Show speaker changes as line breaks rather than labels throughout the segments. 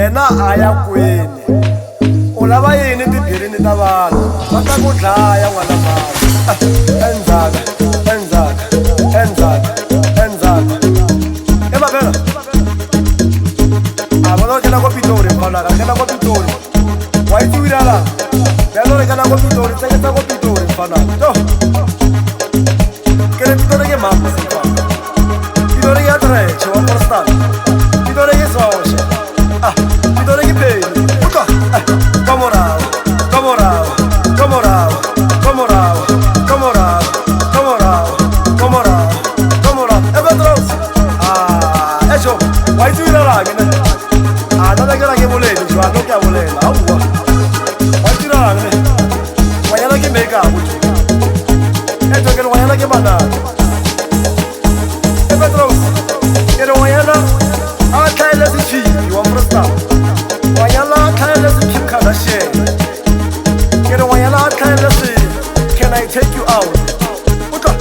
yena a ya kwini u lava yini tibhirini ta vanhu va ta ku dlaya n'wana mali endzhaka emavhela a vona kena ko Pitori mfanaka kena ko Pitori wa yi tiwile laha yalore kena ko Pitori tseketsa ko Pitori mfanaka to kele Pitori ke mama Pitori ya treche wa Forstal Pitori ke Sosha Pitori ke Peni uka Komorao Evetros echo wa yi tiwile laha mina nada ke la ke bolele jwa no ke a bolela aua wa yi tiwile laha mina wa yana ke meka a botho echo ke wa yana ke banana Petros, kero wayana akhayela sichibi wa Frostal. Wayana akhayela sichibi Kardashian. Kero wayana akhayela si can I take you out? Uka.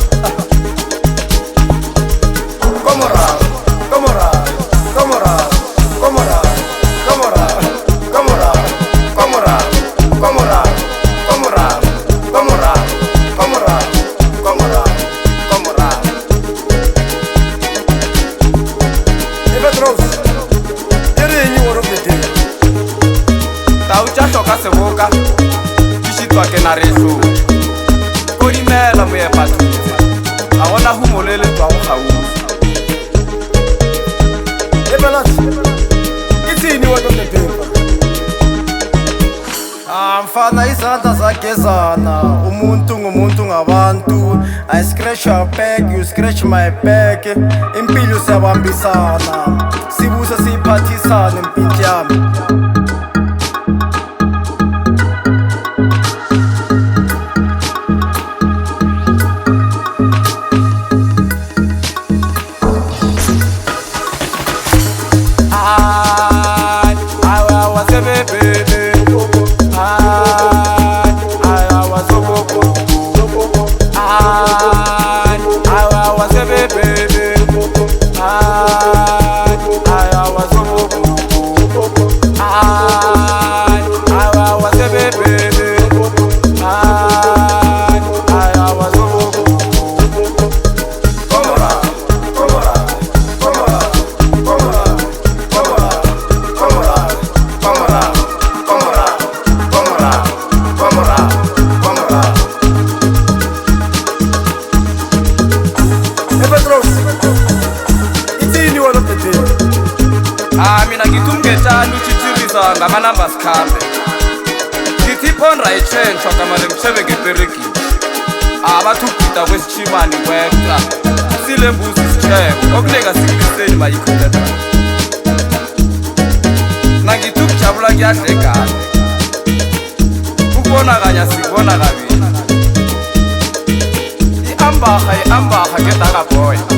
Komora.
Seboka Kishitwa ke na reso Ko dimela moepa thutse a gona humolele tswa go gaufi
Ebelas itsini wa Dr.
Mfana izandla zagezana umuntu ngumuntu ngabantu I scratch your back you scratch my back impilo siyabambisana sibusa siphathisana impilo yami
mina ngithumngetshani uthithirisa ngamanamba sikhambe ngithi phonra itshentshwa kamale mshebe ngeperegini abathi ubhida kwesitshimani kwekla silembuzi isitshebo okuneka sikliseni mayikhutetha nangithi ukujabula kuyadlegana ukubonakanya sikubona kabili i-ambarha ngedakaboya